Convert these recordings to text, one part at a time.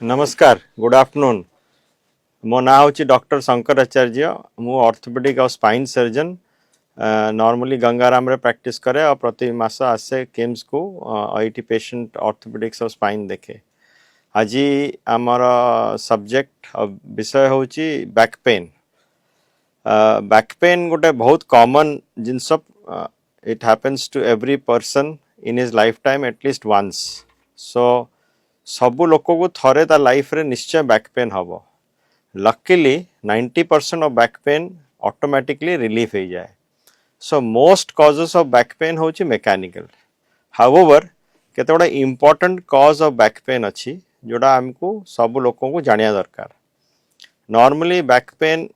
नमस्कार good afternoon मो ना हूँ डॉक्टर शंकर आचार्य मु ऑर्थोपेडिक और स्पाइन सर्जन नॉर्मली गंगाराम रे प्रैक्टिस करे और प्रति मास आसे केम्स को आईटी पेशेंट ऑर्थोपेडिक्स और स्पाइन देखे आज आमर सब्जेक्ट विषय हूँ बैक पेन बैक पेन गोटे बहुत कॉमन जिनस it happens to every person in his life time at least once so सबू लोक को थरे ता लाइफ रे निश्चय बैक पेन हम luckily 90% of back pain automatically relief हो जाए so most causes of back pain हूँ मेकानिकल हाउएवर केते गुड़ा important cause of back pain अच्छी जोड़ा आमको सब लोगों को जानिया दरकार नॉर्मली बैक पेन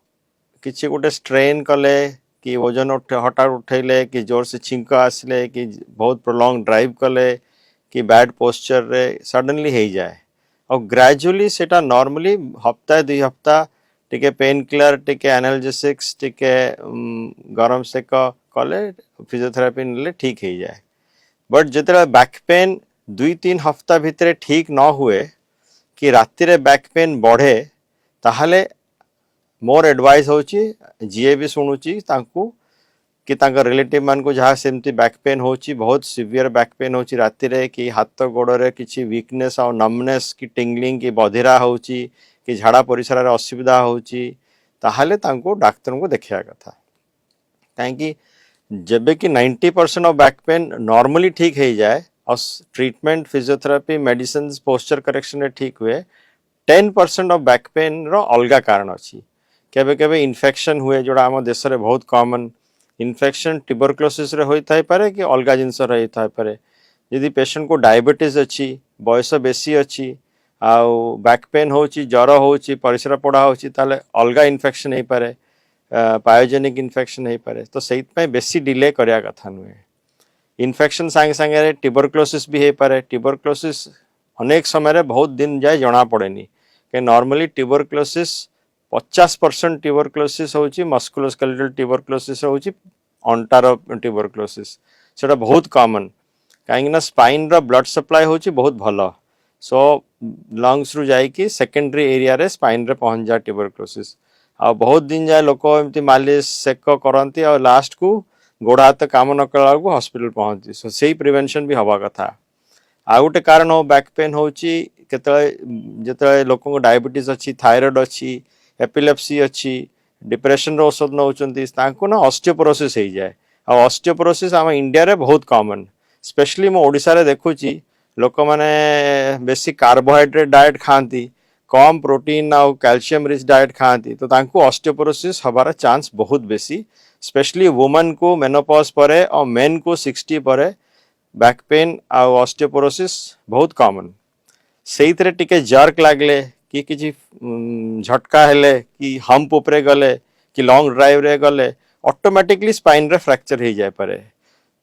किसी गोटे स्ट्रेन कले कि वजन हठात उठेले कि जोर से छींक आसले कि बहुत प्रोलॉन्ग ड्राइव कले कि बैड पोस्चर रे सडनली हो जाए और ग्रेजुअली सेटा नॉर्मली हफ्ता 2 हफ्ता टिके पेन किलर टिके एनाल्जेसिक्स टिके गरम सेक कले फिजियोथेरापी नेले ठीक हो जाए बट जिते बैक पेन 2-3 हफ्ता भितर ठीक न हुए कि राति रे बैक पेन बढ़े ताहले मोर एडवाइस होची जीए भी शुणुची तांकू कि तांका रिलेटिव मान को जहाँ सेमती बैक पेन होची बहुत सिवियर बैक पेन होची राति रे कि हाथ गोड़ रे किछि वीकनेस और नमनेस कि टिंगलिंग कि बधिरा होची कि झाड़ा परिसरा रे असुविधा होची ताहले तांको डाक्टर को देखिया कथा काहेकि जबे कि 90% ऑफ बैक पेन नॉर्मली ठीक हो जाए और treatment physiotherapy medicine posture correction रे ठीक हुए 10% ऑफ बैक पेन रो अलगा कारण अच्छी केबे केबे इन्फेक्शन हुए जोड़ा आम देश रे बहुत कॉमन इन्फेक्शन ट्यूबरक्लोसिस रे होई थाई पारे कि अलगा जिनस रही थाई पारे यदि पेशेंट को डायबिटीज अच्छी बयस बेसी अच्छी आउ बैक पेन होची ज्वर होची परिस्रा पड़ा होची ताले अलगा इन्फेक्शन हो पारे पायोजेनिक इन्फेक्शन हो पारे तो सेइत पे बेसी डिले करिया कथा नुहे इन्फेक्शन संगे संगे ट्यूबरक्लोसिस भी हो पारे ट्यूबरक्लोसिस अनेक समय रे बहुत दिन जाए जना पड़ेनी कि नॉर्मली ट्यूबरक्लोसिस 50% ट्यूबरक्लोसिस होची मस्कुलोस्केलेटल ट्यूबरक्लोसिस होची अंटार ट्यूबरक्लोसिस सेटा बहुत कॉमन कहीं ना स्पाइन रो ब्लड सप्लाई होची बहुत भलो सो लंग्स रु जाई कि सेकेंडरी एरिया रे स्पाइन रे पहुंच जाए ट्यूबरक्लोसिस आ बहुत दिन जाए लोक एमती मालिश सेक करती और लास्ट को गोड़ हाथ काम न कला को हॉस्पिटल पहुंची सो सेही प्रिवेंशन भी हवा कथा आ गोटे कारण हो बैक पेन होची केतळे जेतळे लोक डायबिटीज अच्छी थायराइड अच्छी एपिलेप्सी अच्छी डिप्रेशन रो औषध नौचंती तांको ना ऑस्टियोपोरोसिस हो जाए आ ऑस्टियोपोरोसिस आम इंडिया रे बहुत कॉमन स्पेशली मो ओडिसा रे देखुची लोक माने बेसी कार्बोहाइड्रेट डाइट खाती कम प्रोटीन आ कैल्शियम रिच डाइट खाती तो तांको ऑस्टियोपोरोसिस हबार चांस बहुत बेसी स्पेशली वुमन को मेनोपॉज परे और मेन को 60 परे बैक पेन आ ऑस्टियोपोरोसिस बहुत कॉमन से टिके जर्क लागले कि किसी झटका हेले कि हम्प उपरे गले कि लॉन्ग ड्राइव रे गले ऑटोमेटिकली स्पाइन रे फ्रैक्चर हो जाए पारे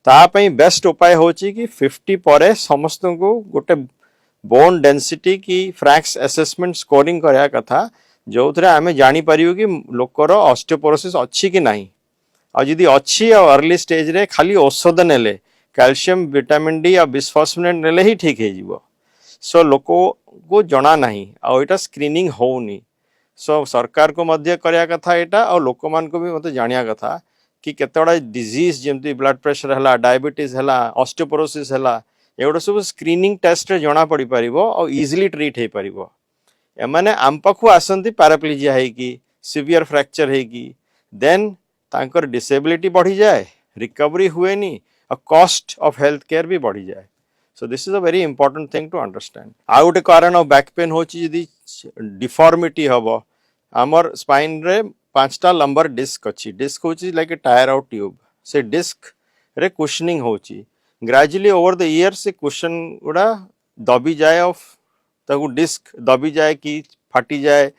तापई बेस्ट उपाय होची कि 50 परे समस्त को गोटे बोन डेंसिटी की फ्रैक्स असेसमेंट स्कोरिंग करया कथा जो थे आम जानी पारियो कि लोकर ऑस्टियोपोरोसिस अच्छी कि नहीं आ जदि अच्छी और अर्ली स्टेज रे खाली औषध नेले कैल्शियम विटामिन डी और बिस्फोस्फोनेट नेले ही ठीक हो जिवो सो लोक को जना नहीं आ एटा स्क्रीनिंग होनी सो सरकार को मध्य करया कथा एटा और लोक मान को भी मते जानिया कथा कि केतोड़ा डिजीज जेमती ब्लड प्रेशर हला डायबिटीज हला ऑस्टियोपोरोसिस हला एगुड़ा सब स्क्रीनिंग टेस्ट रे जना पड़ी पारिबो और इजीली ट्रीट हो पारिबो एमाने आम पाखु आसंती पैराप्लेजिया हेकी सिवियर फ्रैक्चर हेकी देन तांकर डिसेबिलिटी बढ़ी जाए रिकवरी हुएनी और कॉस्ट ऑफ हेल्थ केयर भी बढ़ी जाए so this is a very important thing to understand आ गोटे कारण ऑफ बैक पेन होची यदि डिफॉर्मिटी हबो आमर स्पाइन रे 5टा लंबर डिस्क अच्छी डिस्क होची like a tire out tube से डिस्क रे कुशनिंग होची ग्रेजुअली ओवर द ईयर से कुशन गुड़ा दबी जाए ऑफ ताकू डिस्क दबी जाए कि फाटी जाए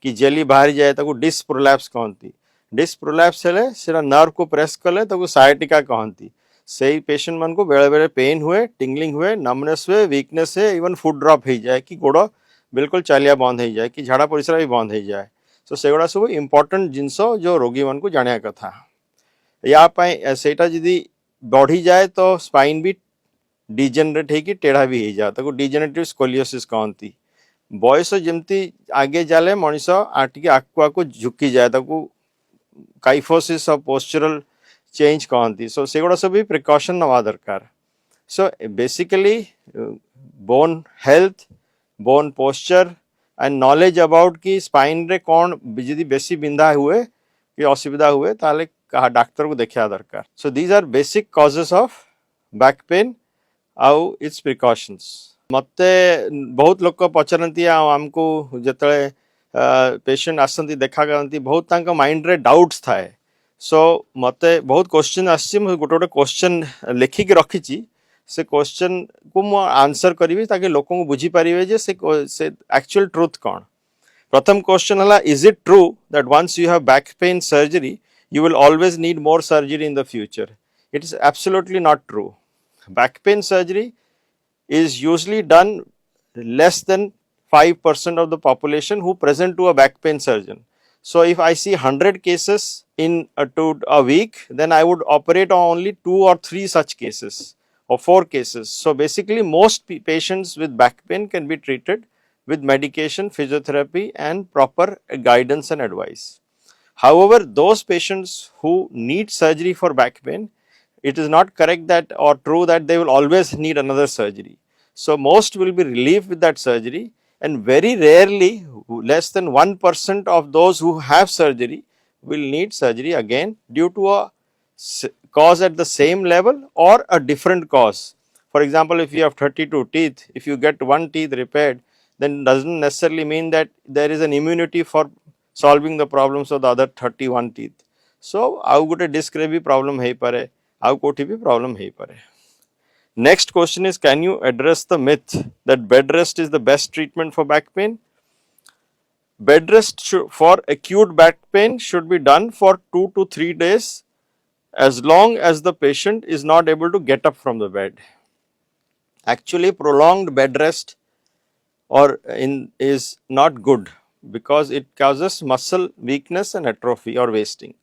कि जेली बाहरी जाए ताकू डिस्क प्रोलैप्स कहती डिस्क प्रोलैप्स हेले सेरा नर्व को प्रेस कले ताकू साइटिका कहती से पेशेंट मान को बेले बेले पेन हुए टिंगलिंग हुए नमनेस हुए वीकनेस है इवन फुट ड्रॉप हो जाए कि गोड़ बिल्कुल चालिया बंद हो जाए कि झाड़ा परिस्रा भी बंद हो जाए सो सेगुड़ा सब इंपोर्टेंट जिनस जो रोगी मान को जानिया कथा या सेटा जदि बढ़ी जाए तो स्पाइन भी डिजेनरेट होगी टेढ़ा भी हो जाए ताको डिजेनरेटिव स्कोलियोसिस कहती बयस जमती आगे जाले मनीष टिके आकु आकु झुकी जाए ताकू काइफोसिस ऑफ पोस्चरल चेंज कहती सो सेगुड़ा सब भी प्रिकॉशन नवा दरकार so basically bone health bone posture and knowledge about कि स्पाइन रे कौन जदि बेसी बिंधा हुए कि असुविधा हुए ताले डाक्तर को देखा दरकार so these are basic causes of back pain आउ इट्स प्रिकॉशंस मते बहुत लोक पचारती आमको जिते पेशेंट आसती देखा करती बहुत माइंड रे डाउट्स थाए सो मते बहुत क्वेश्चन आसी गोटे गोटे क्वेश्चन लिखिक रखी से क्वेश्चन को मु आंसर करी ताकि लोक को बुझी पारे जे से एक्चुअल ट्रुथ कौन प्रथम क्वेश्चन है is it true that once you have back pain surgery you will always need more surgery in the future. It is absolutely not true. Back pain surgery is usually done less than 5% of the population who present to a back pain surgeon. So if I see 100 cases in a week, then I would operate on only 2 or 3 such cases or 4 cases. So basically most patients with back pain can be treated with medication, physiotherapy and proper guidance and advice. However, those patients who need surgery for back pain, it is not correct that or true that they will always need another surgery. So most will be relieved with that surgery and very rarely less than 1% of those who have surgery will need surgery again due to a cause at the same level or a different cause. For example, if you have 32 teeth, if you get one teeth repaired, then doesn't necessarily mean that there is an immunity for solving the problems of the other 31 teeth. So, आउ गोटे disc रे भी problem है पारे आउ कोठी भी problem है पारे. Next question is, can you address the myth that bed rest is the best treatment for back pain? Bed rest for acute back pain should be done for 2 to 3 days as long as the patient is not able to get up from the bed. Actually, prolonged bed rest is not good because it causes muscle weakness and atrophy or wasting.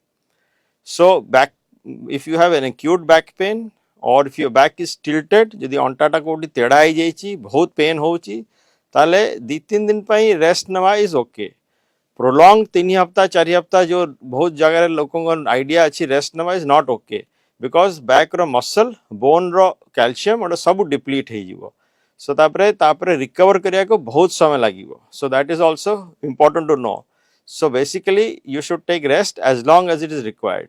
So if you have an acute back pain or if your back is tilted, यदि अंटाटा कोटी तेढ़ा ही जाइची बहुत pen होची ताले 2-3 दिन पाई rest नवा is okay. Prolong 3 हफ्ता 4 हफ्ता जो बहुत जगह लोगों को आइडिया अच्छी रेस्ट नवा is not okay because back रो मसल बोन रो कैल्शियम और सब डिप्लीट हो जीवो. सो तापरे रिकवर करिया को बहुत समय लागिवो. So that is also important to know. So basically you should take rest as long as it is required.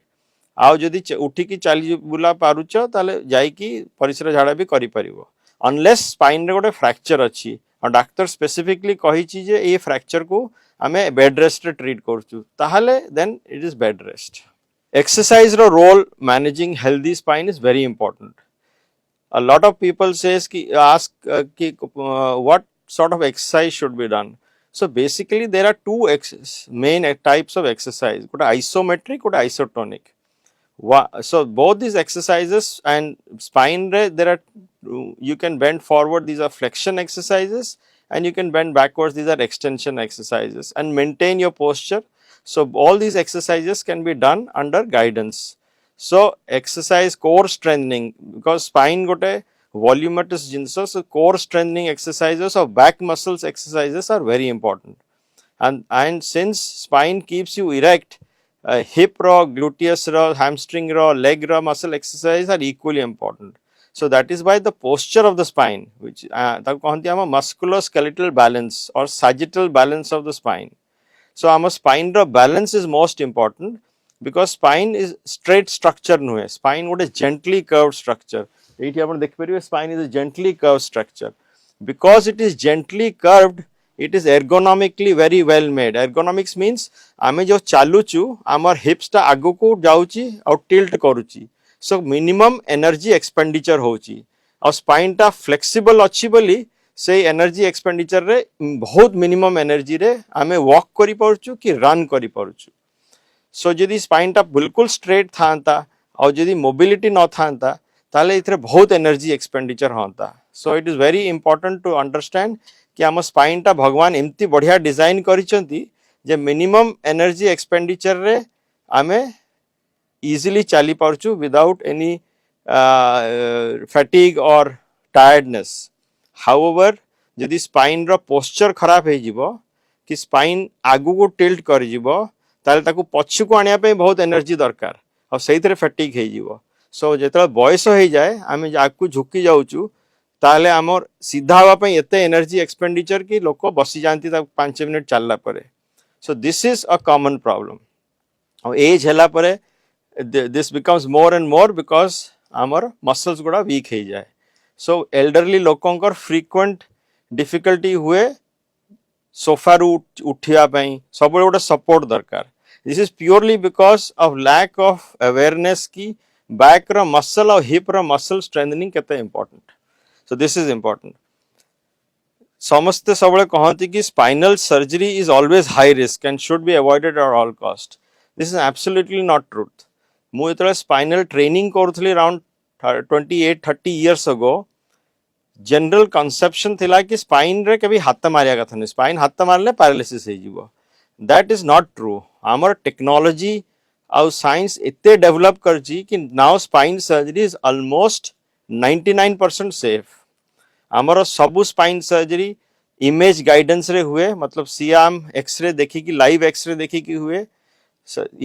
आउ जदि उठिकी चली बुला पारुच ताले जाइकी परिस्रा झाड़ा भी करि परिवो अनलेस स्पाइन रे गोटे फ्रैक्चर अच्छी और डॉक्टर स्पेसिफिकली कहिछि जे ए फ्रैक्चर को आमे बेड रेस्ट रे ट्रीट करछु ताहले then it is bed rest. Exercise रो role managing healthy spine is very important. A lot of people ask what sort of exercise should be done. So basically there are two main types of exercise, one isometric, one isotonic. So both these exercises and spine there are you can bend forward, these are flexion exercises, and you can bend backwards, these are extension exercises, and maintain your posture. So all these exercises can be done under guidance. So exercise core strengthening because spine gote voluminous jinso, so core strengthening exercises of back muscles exercises are very important. And since spine keeps you erect, hip ro, gluteus ro, hamstring ro, leg ro muscle exercise are equally important. So that is why the posture of the spine, which musculoskeletal balance or sagittal balance of the spine. So our spine ro balance is most important. Because spine is straight structure nuhe. Spine would a gently curved structure. Spine is a gently curved structure. Because it is gently curved, it is ergonomically very well made. Ergonomics means ame jo chaluchu, amar hips ta aguku jauchi or tilt koruchi. So minimum energy expenditure hochi. Our spine ta flexible achi boli say energy expenditure re bahut minimum energy re ame walk kari paruchu ki run kari paruchu. So जदि spine टा बिल्कुल straight था और जदि mobility न था ताले इथरे बहुत एनर्जी एक्सपेंडिचर होता. So it is very important to understand कि आम स्पाइन टा भगवान एमती बढ़िया डिजाइन करिसेंती जे मिनिमम एनर्जी एक्सपेंडिचर रे आमे इजीली चली पारछु without any fatigue or tiredness. However, जदि स्पाइन रो पोस्चर खराब हो जिवो कि स्पाइन आगु को टिल्ट कर जिवो ताले ताकू पछु को आनिया पे बहुत एनर्जी दरकार और सही तरह फैटिक हो जिवो सो जेतला बयस हो जाए आमे आगु झुकी जाउचू ताले हमर सीधा हवा पे एते एनर्जी एक्सपेंडिचर की लोक बसी जानती 5 मिनट चलला परे so this is a common problem और एज हला परे this becomes more and more because आमर मसल्स गुड़ा वीक हो जाए सो एल्डरली लोकंकर फ्रीक्वेंट डिफिकल्टी हुए सोफा रु उठिया पई सब गोटे सपोर्ट दरकार this is purely because of lack of awareness की बैक रो मसल और हिप रो मसल स्ट्रेंथनिंग केते important so this is important समस्ते सब कहती कि spinal surgery is always high risk and should be avoided at all cost this is absolutely not truth मुझे स्पाइनल ट्रेनिंग करूली around 28-30 years ago general conception थिला कि spine रे कभी हाथ मारिया कथा नहीं स्पाइन हाथ मारले पैरालिसिस हो जिवो दैट इज नॉट ट्रू आमर टेक्नोलॉजी आउ साइंस एते डेवलप करची कि now spine surgery is almost 99% safe आमर सबु स्पाइन सर्जरी इमेज गाइडेंस रे हुए मतलब सीआम एक्सरे देखी कि लाइव एक्सरे देखी कि हुए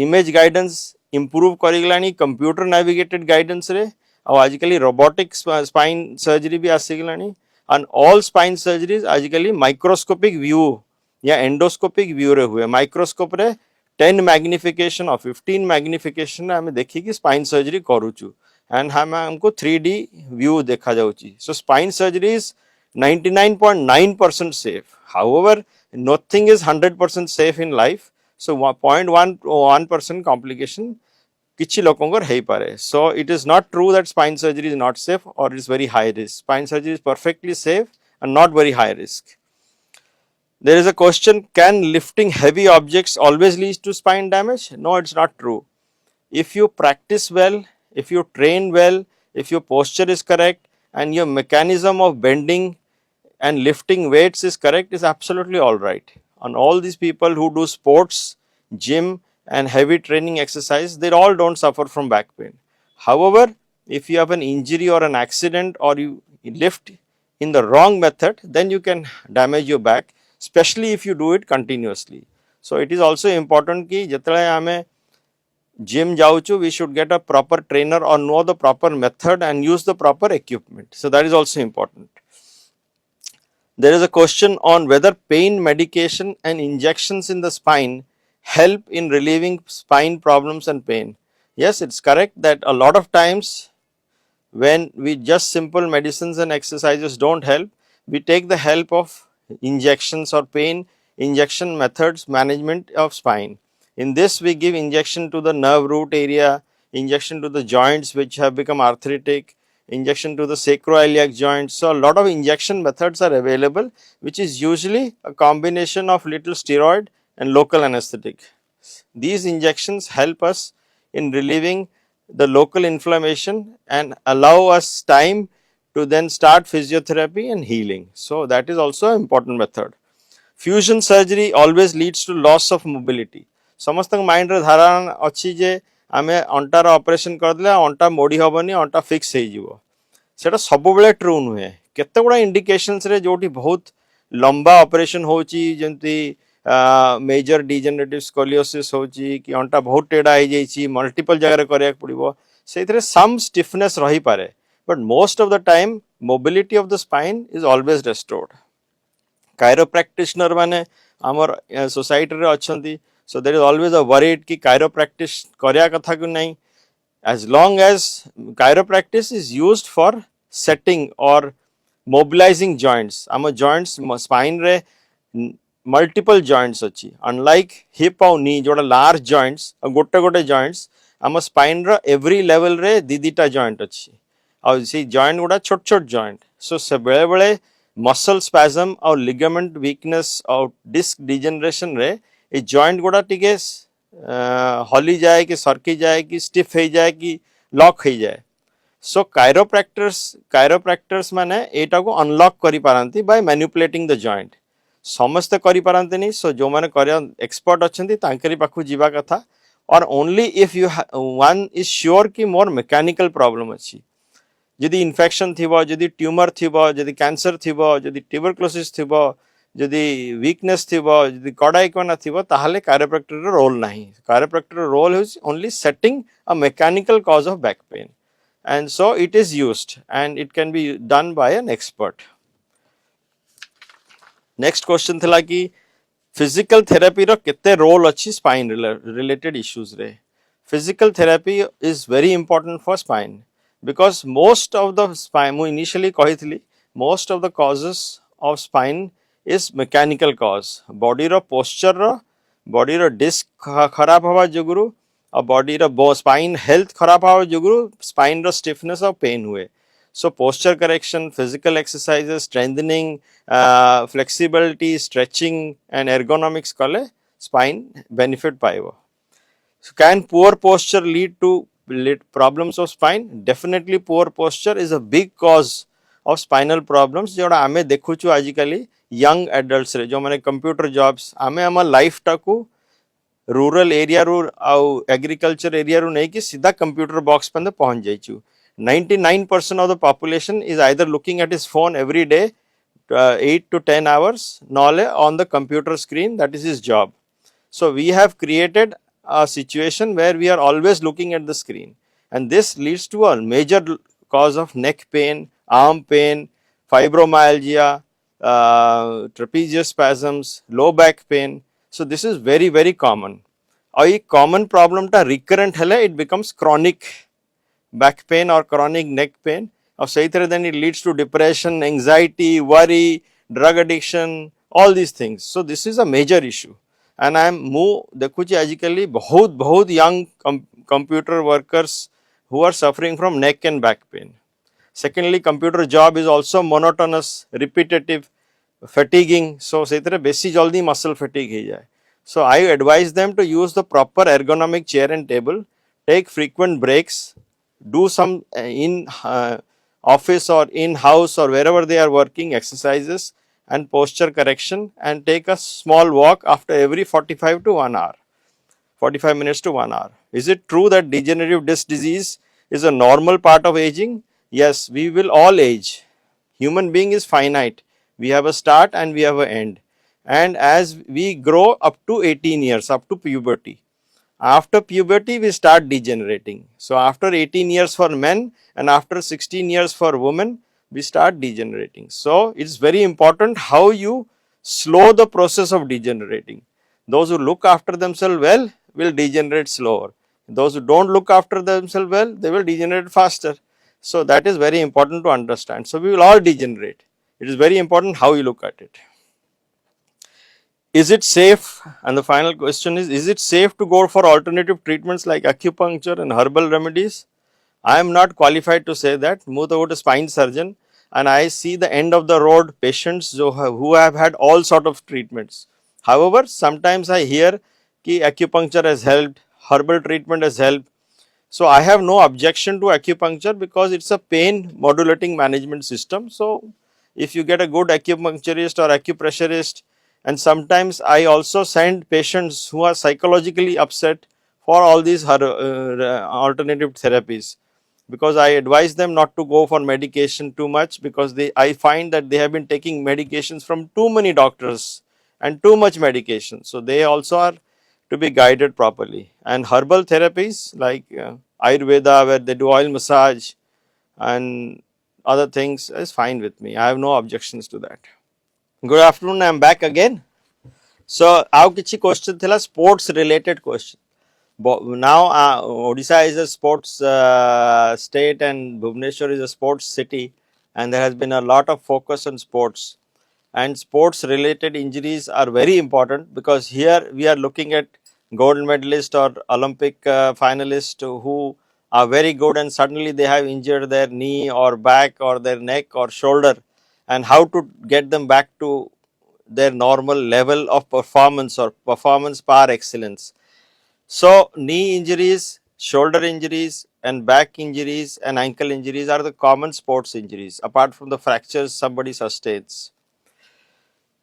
इमेज गाइडेंस इम्प्रूव करिगलानी कंप्यूटर नेविगेटेड गाइडेंस रे और आजिकली रोबोटिक स्पाइन सर्जरी भी आसीगलानी एंड ऑल स्पाइन सर्जरीज आजिकली माइक्रोस्कोपिक व्यू या एंडोस्कोपिक व्यू रे हुए माइक्रोस्कोप रे 10 मैग्निफिकेशन और 15 मैग्निफिकेशन आमे देखी कि स्पाइन सर्जरी करूचु एंड हमको 3D व्यू देखा जाउची so spine surgery is 99.9% safe however nothing is 100% safe in life so 0.1% complication किछि लोकंकर हेई पारे so it is not true that spine surgery is not safe or is very high risk spine surgery is perfectly safe and not very high risk there is a question can lifting heavy objects always lead to spine damage no it's not true if you practice well if you train well if your posture is correct and your mechanism of bending and lifting weights is correct is absolutely all right and all these people who do sports gym and heavy training exercise they all don't suffer from back pain however if you have an injury or an accident or you lift in the wrong method then you can damage your back especially if you do it continuously so it is also important ki jetale ame gym jauchu we should get a proper trainer or know the proper method and use the proper equipment so that is also important there is a question on whether pain medication and injections in the spine help in relieving spine problems and pain yes it's correct that a lot of times when we just simple medicines and exercises don't help we take the help of injections or pain injection methods management of spine in this we give injection to the nerve root area injection to the joints which have become arthritic injection to the sacroiliac joints so a lot of injection methods are available which is usually a combination of little steroid and local anesthetic these injections help us in relieving the local inflammation and allow us time to then start physiotherapy and healing so that is also an important method fusion surgery always leads to loss of mobility समस्त mind रे धारणा अछि जे आमे अंटार operation कर देले अंटा मोडी होबनी अंटा fix हे जिवो सेटा सब बेले ट्रू नुहे केते गुडा इंडिकेशंस रे जोटी बहुत लंबा ऑपरेशन होची जेंती मेजर डिजेनरेटिव स्कोलियोसिस होची कि अंटा बहुत टेढ़ा हो जाइछि मल्टीपल जगह करिया पड़िबो सेथरे सम स्टिफनेस रही पारे but most of the time mobility of the spine is always restored Cairo practitioner माने हमर सोसाइटी रे अछंती so there is always a worried कि chiropractic करिया कथा कि नहीं as long as chiropractic is used for setting or mobilizing joints आम joints spine रे multiple joints अच्छी unlike hip और knee जोड़ा large joints और गोटे गोटे joints आम spine रे every level रे दीटा joint अच्छी और सी joint गुड़ा छोट छोट joint so से बेले बेले muscle spasm और ligament weakness और disc degeneration रे ये जॉइंट गुड़ा टिके हली जाए कि सरकी जाए कि स्टिफ हो जाए कि लॉक हो जाए सो कायरोप्रैक्टर्स माने एटा को अनलॉक करि पारंती बाय मैनिपुलेटिंग द जॉइंट समस्त करि पारंती नहीं सो जो माने करिया एक्सपर्ट अछंती तांकरी पाखु जीवा कथा और only if you one is sure कि मोर मैकेनिकल प्रॉब्लम अछि जदि इन्फेक्शन थिबो जदि ट्यूमर थिबो जदि कैंसर थिबो जदि ट्यूबरक्लोसिस थिबो जदि वीकनेस थिबो जदि कड़ाइकना थिबो ताहले कायरोप्रैक्टर रो रोल नाही कायरोप्रैक्टर रो role is only setting a mechanical cause of back pain and so it is used and it can be done by an expert. Next question thila ki physical therapy ro kete role achi spine related issues re. Physical therapy is very important for spine because most of the spine mu initially kahithili most of the causes of spine is mechanical cause body ro posture ro body ro disc kharab haba joguru और body रो spine health खराब हवा जोगु spine रो stiffness और pain हुए so posture correction physical exercises strengthening flexibility stretching and ergonomics कले spine benefit पाइबो so can poor posture lead to problems of spine definitely poor posture is a big cause of spinal problems जोड़ा आमे देखुछु आजिकली young adults रे जो माने computer jobs आमे आमा life टाकू रूरल एरिया रू आउ एग्रीकल्चर एरिया रू नहीं कि सीधा कंप्यूटर बॉक्स पे पहुंच जाइछु 99% of the population is either looking at his phone every day 8 to 10 hours nole on the computer screen that is his job so we have created a situation where we are always looking at the screen and this leads to a major cause of neck pain arm pain fibromyalgia trapezius spasms low back pain so this is very common और ये common problem टा recurrent है it becomes chronic back pain or chronic neck pain और सही तरह then it leads to depression anxiety worry drug addiction all these things so this is a major issue and I am देखुची आजिकली बहुत young computer workers who are suffering from neck and back pain secondly computer job is also monotonous repetitive fatiguing so सही तरह बेसी जल्दी muscle fatigue ही जाए so I advise them to use the proper ergonomic chair and table take frequent breaks do some in office or in house or wherever they are working exercises and posture correction and take a small walk after every 45 to 1 hour 45 minutes to 1 hour is it true that degenerative disc disease is a normal part of aging yes we will all age human being is finite we have a start and we have an end and as we grow up to 18 years up to puberty after puberty we start degenerating so after 18 years for men and after 16 years for women we start degenerating so it's very important how you slow the process of degenerating those who look after themselves well will degenerate slower those who don't look after themselves well they will degenerate faster so that is very important to understand so we will all degenerate it is very important how you look at it is it safe and the final question is it safe to go for alternative treatments like acupuncture and herbal remedies I am not qualified to say that mu to a spine surgeon and I see the end of the road patients who have had all sort of treatments however sometimes I hear ki acupuncture has helped herbal treatment has helped so I have no objection to acupuncture because it's a pain modulating management system so if you get a good acupuncturist or acupressurist and sometimes I also send patients who are psychologically upset for all these alternative therapies because I advise them not to go for medication too much because I find that they have been taking medications from too many doctors and too much medication so they also are to be guided properly and herbal therapies like Ayurveda where they do oil massage and other things is fine with me I have no objections to that good afternoon I am back again so आउ किछि question थिला sports related question now Odisha is a sports state and Bhubaneswar is a sports city and there has been a lot of focus on sports and sports related injuries are very important because here we are looking at gold medalist or Olympic finalist who are very good and suddenly they have injured their knee or back or their neck or shoulder and how to get them back to their normal level of performance or performance par excellence. So knee injuries, shoulder injuries and back injuries and ankle injuries are the common sports injuries apart from the fractures somebody sustains.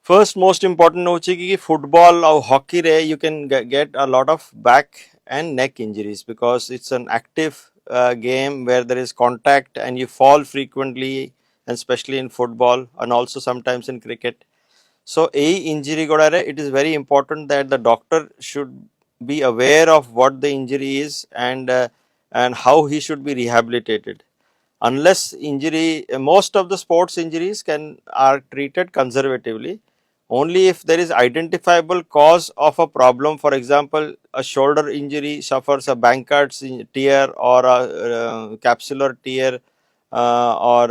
First most important hochi ki football or hockey re you can get a lot of back and neck injuries because it's an active game where there is contact and you fall frequently, and especially in football and also sometimes in cricket. So, injury godare, it is very important that the doctor should be aware of what the injury is and how he should be rehabilitated. Unless injury, most of the sports injuries are treated conservatively. Only if there is identifiable cause of a problem, for example, a shoulder injury suffers a Bankard's tear or a capsular tear or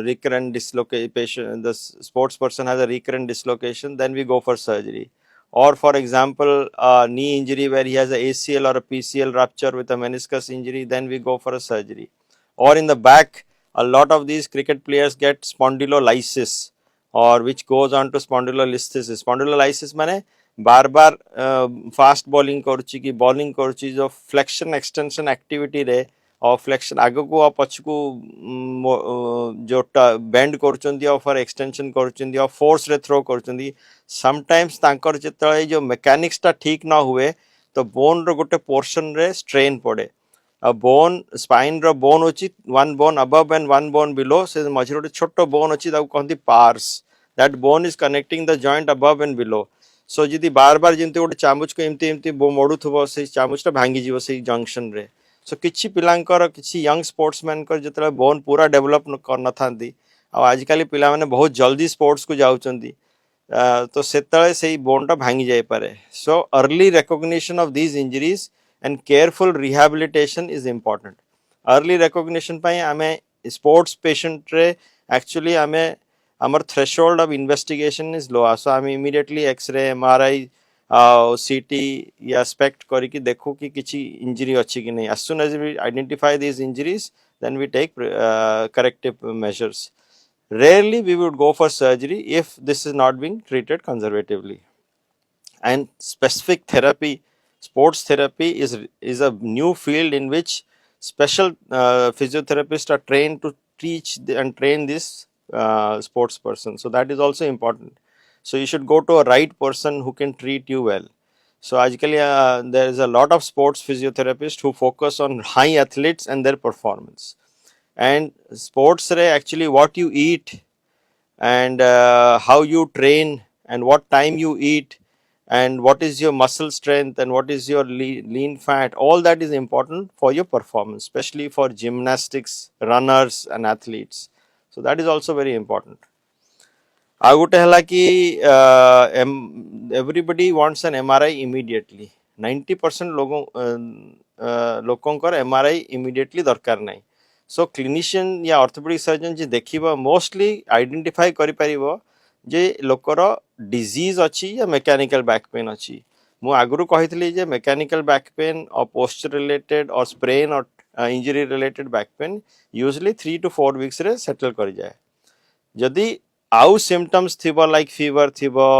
recurrent dislocation, the sports person has a recurrent dislocation, then we go for surgery. Or for example, a knee injury where he has a ACL or a PCL rupture with a meniscus injury, then we go for a surgery. Or in the back, a lot of these cricket players get spondylolysis or which goes on to spondylolisthesis. Spondylolysis माने बार बार fast bowling करुच्ची कि bowling करुच्ची जो flexion extension activity रे और flexion आगे को और पछ को जो बेंड करुचंदी और फॉर एक्सटेंशन करुचंदी और फोर्स रे थ्रो करुचंदी समटाइम्स तांकर जेतळे जो मेकानिक्स टा ठीक ना हुए तो बोन रो गोटे पोर्शन रे स्ट्रेन पड़े a bone spine ro bone ochi one bone above and one bone below se majhiro gote chotto bone ochi taku kahନ୍ତି pars that bone is connecting the joint above and below so jidi bar bar jemti gote chamuch ko emti modu thubo sei chamuch ta bhangi jibo sei junction re so kichi pilankar kichi young sportsman kar jetala bone pura develop karna thandi ଆଉ ଆଜିକାଲି ପିଲାମାନେ ବହୁତ ଜଲ୍ଦି ସ୍ପୋର୍ଟ୍ସକୁ ଯାଉଛନ୍ତି ତ ସେତେବେଳେ ସେଇ ବୋନ୍ଟା ଭାଙ୍ଗି ଯାଇପାରେ so early recognition of these injuries and careful rehabilitation is important. Early recognition ପାଇଁ ଆମେ sports patient ରେ actually ଆମେ ଆମର threshold of investigation is low so ଆମେ immediately x-ray MRI CT या SPECT କରିକି ଦେଖୁ କି କିଛି injury ଅଛି କି ନାହିଁ as soon as we identify these injuries then we take corrective measures. Rarely we would go for surgery if this is not being treated conservatively. And specific therapy, sports therapy is a new field in which special physiotherapists are trained to teach and train this sports person. So that is also important. So you should go to a right person who can treat you well. So actually there is a lot of sports physiotherapists who focus on high athletes and their performance. And sports re actually what you eat and how you train and what time you eat and what is your muscle strength and what is your lean fat, all that is important for your performance, especially for gymnastics, runners and athletes. So that is also very important. ଆଉ ଗୋଟେ ହେଲା କି everybody wants an MRI immediately. 90% ଲୋକଙ୍କର MRI immediately ଦରକାର ନାହିଁ. So clinician या orthopedic surgeon जे देखिबा mostly identify करि परिबो जे लोकर डिजीज अछि या मेकानिकल बैक पेन अछि. मु आगुरु कहितली जे मेकानिकल बैक पेन और पोस्चर रिलेटेड और स्प्रेन और injury related back pain usually 3 to 4 weeks रे सेटल कर जाए. जदि आउ सिम्पटम्स थिबो लाइक फीवर थिबो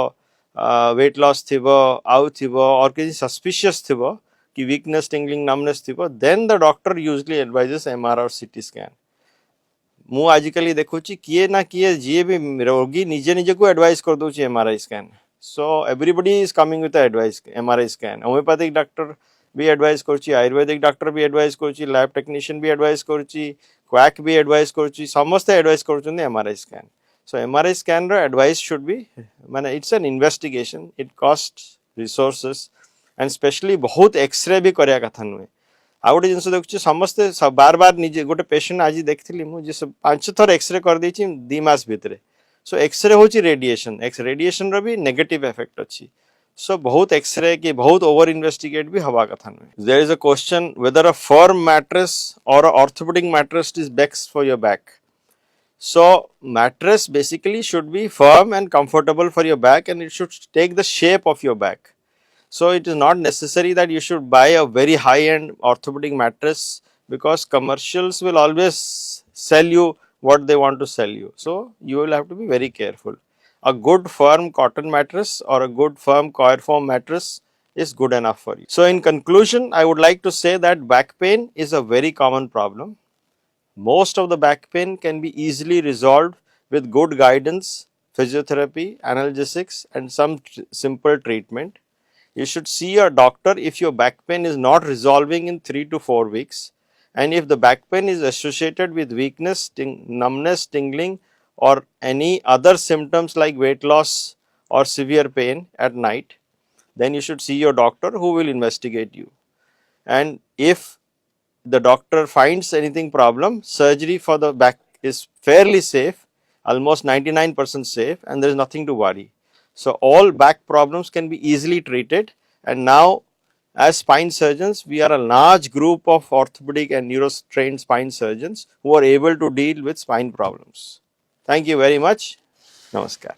वेट लॉस थिबो आउ थिबो और किसी सस्पिशियस थिबो कि वीकनेस टिंगलिंग नमनेस थिबो then the doctor usually advises MRI और सीटी स्कैन. मु आजिकली देखुची किए ना किए जी भी रोगी निजे निजे को एडवाइस कर दोची MRI scan. So everybody is coming with advice MRI scan. Homeopathic doctor भी एडवाइस करची, आयुर्वेदिक डॉक्टर भी एडवाइस करची, लैब टेक्नीशियन भी एडवाइस करची, क्वैक भी एडवाइस करची, समस्त एडवाइस करचुंदी MRI scan. So MRI scan ro advice should be माने it's an investigation, it costs resources and especially बहुत एक्सरे भी करिया कथा नुए. आ गोटे जिनस देखुची समस्ते बार बार निजे गोटे पेशेंट आज देखथिली मु जे 5 थर एक्सरे कर देछि 2 मास भितरे. सो एक्सरे होची रेडिएशन, रेडिएशन रो भी नेगेटिव इफेक्ट अछि. सो बहुत एक्सरे की बहुत ओवर इन्वेस्टिगेट भी हवा कथा नुए. There is a question whether a firm mattress or a orthopedic mattress is best for your back. So mattress basically should be firm and comfortable for your back and it should take the shape of your back. So it is not necessary that you should buy a very high end orthopedic mattress because commercials will always sell you what they want to sell you. So you will have to be very careful. A good firm cotton mattress or a good firm coir foam mattress is good enough for you. So in conclusion, I would like to say that back pain is a very common problem. Most of the back pain can be easily resolved with good guidance, physiotherapy, analgesics and some simple treatment. You should see a doctor if your back pain is not resolving in 3 to 4 weeks And if the back pain is associated with weakness, numbness, tingling, or any other symptoms like weight loss or severe pain at night, then you should see your doctor who will investigate you. And if the doctor finds anything problem, surgery for the back is fairly safe, almost 99% safe, and there is nothing to worry. So all back problems can be easily treated, and now as spine surgeons, we are a large group of orthopedic and neuro trained spine surgeons who are able to deal with spine problems. Thank you very much. Namaskar.